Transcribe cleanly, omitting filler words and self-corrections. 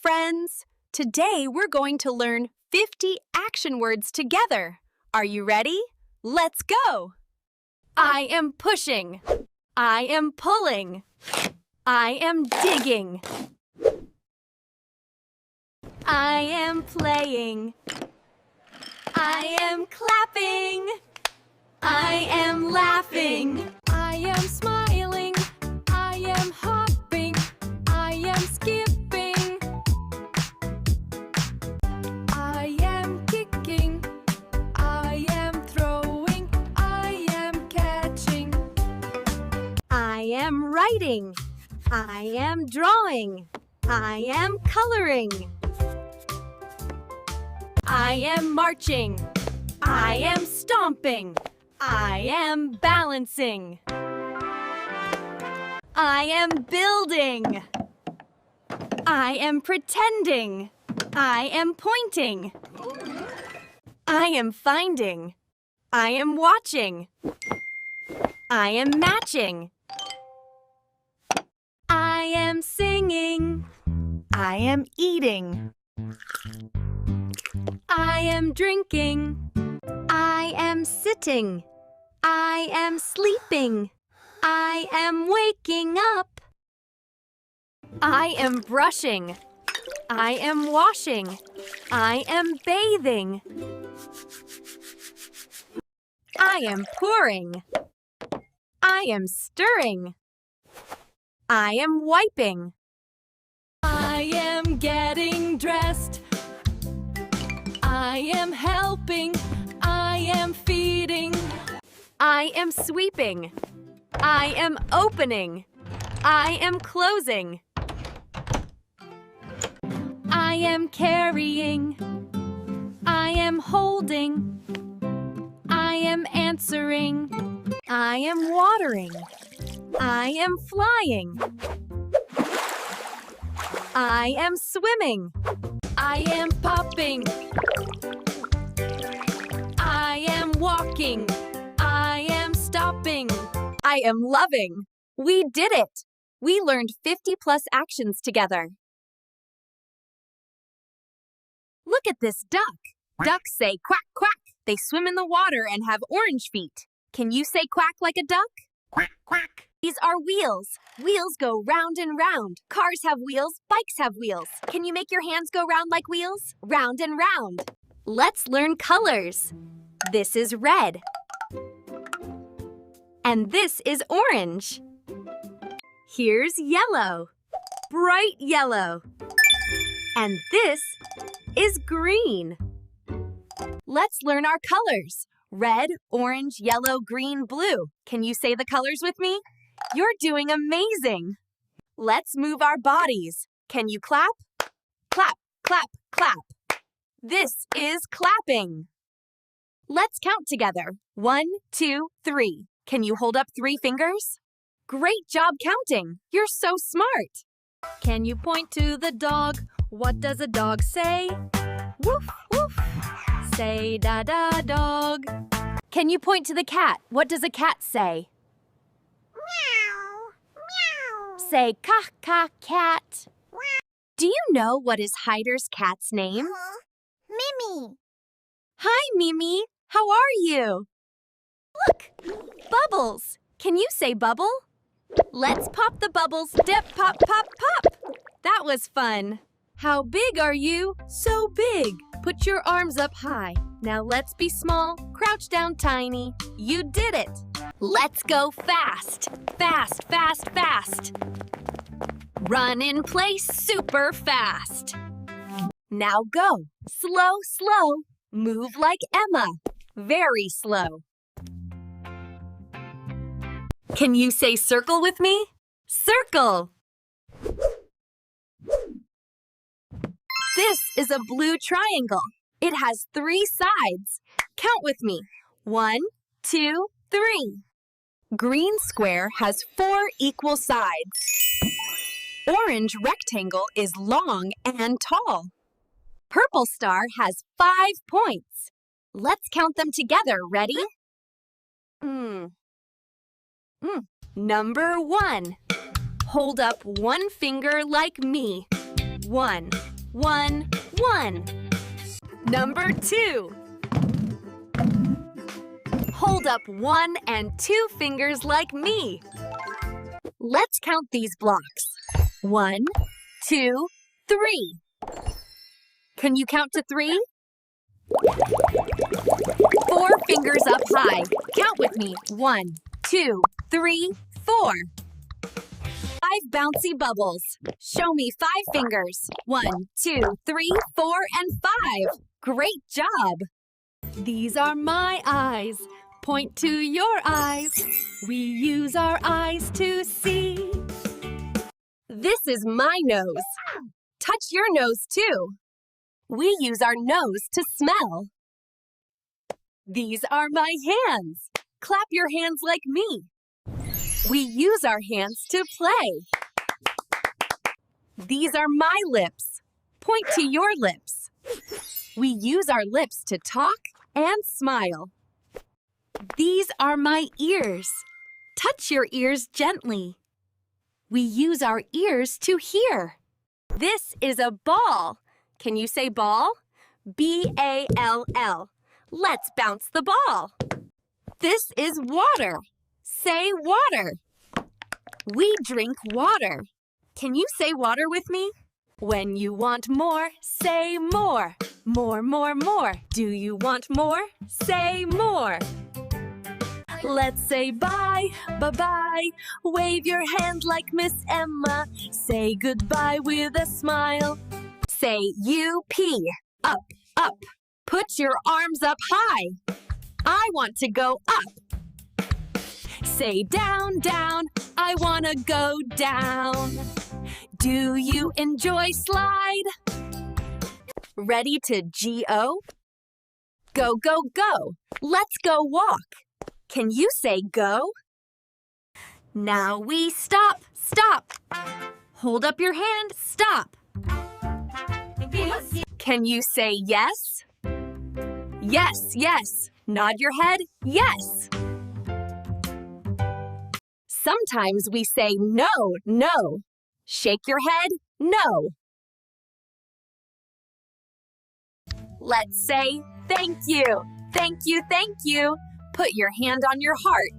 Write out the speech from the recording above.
friends! Today we're going to learn 50 action words together. Are you ready? Let's go! I am pushing. I am pulling. I am digging. I am playing. I am clapping. I am laughing. I am smiling. I am hopping. I am skipping. I am kicking. I am throwing. I am catching. I am writing. I am drawing. I am coloring. I am marching. I am stomping. I am balancing. I am building. I am pretending. I am pointing. I am finding. I am watching. I am matching. I am singing. I am eating. I am drinking. I am sitting. I am sleeping. I am waking up. I am brushing. I am washing. I am bathing. I am pouring. I am stirring. I am wiping. I am getting dressed. I am helping. I am feeding. I am sweeping. I am opening. I am closing. I am carrying. I am holding. I am answering. I am watering. I am flying. I am swimming. I am popping. I am walking. I am stopping. I am loving. We did it! We learned 50+ actions together. Look at this duck. Ducks say quack, quack. They swim in the water and have orange feet. Can you say quack like a duck? Quack, quack. These are wheels. Wheels go round and round. Cars have wheels, bikes have wheels. Can you make your hands go round like wheels? Round and round. Let's learn colors. This is red. And this is orange. Here's yellow. Bright yellow. And this is green. Let's learn our colors. Red, orange, yellow, green, blue. Can you say the colors with me? You're doing amazing! Let's move our bodies. Can you clap? Clap, clap, clap. This is clapping. Let's count together. 1, 2, 3. Can you hold up 3 fingers? Great job counting. You're so smart. Can you point to the dog? What does a dog say? Woof, woof. Say da-da dog. Can you point to the cat? What does a cat say? Meow, meow. Say ka-ka cat. Do you know what is Hyder's cat's name? Mimi. Hi, Mimi. How are you? Look, Bubbles. Can you say bubble? Let's pop the bubbles. Dip, pop, pop, pop. That was fun. How big are you? So big. Put your arms up high. Now let's be small. Crouch down tiny. You did it. Let's go fast. Fast, fast, fast. Run in place super fast. Now go. Slow, slow. Move like Emma. Very slow. Can you say circle with me? Circle. This is a blue triangle. It has 3 sides. Count with me. 1, 2, 3. Green square has 4 equal sides. Orange rectangle is long and tall. Purple star has 5 points. Let's count them together. Ready? Number 1. Hold up 1 finger like me. 1, 1, 1. Number 2. Hold up 1 and 2 fingers like me. Let's count these blocks. 1, 2, 3. Can you count to 3? 4 fingers up high. Count with me. 1, 2, 3, 4. 5 bouncy bubbles. Show me 5 fingers. 1, 2, 3, 4, and 5. Great job. These are my eyes. Point to your eyes. We use our eyes to see. This is my nose. Touch your nose too. We use our nose to smell. These are my hands. Clap your hands like me. We use our hands to play. These are my lips. Point to your lips. We use our lips to talk and smile. These are my ears. Touch your ears gently. We use our ears to hear. This is a ball. Can you say ball? B-A-L-L. Let's bounce the ball. This is water. Say water. We drink water. Can you say water with me? When you want more, say more. More, more, more. Do you want more? Say more. Let's say bye, bye-bye. Wave your hand like Miss Emma. Say goodbye with a smile. Say U-P, up, up. Put your arms up high. I want to go up. Say down, down. I want to go down. Do you enjoy slide? Ready to G-O? Go, go, go. Let's go walk. Can you say go? Now we stop, stop. Hold up your hand, stop. Can you say yes? Yes, yes. Nod your head, yes. Sometimes we say no, no. Shake your head, no. Let's say thank you, thank you, thank you. Put your hand on your heart.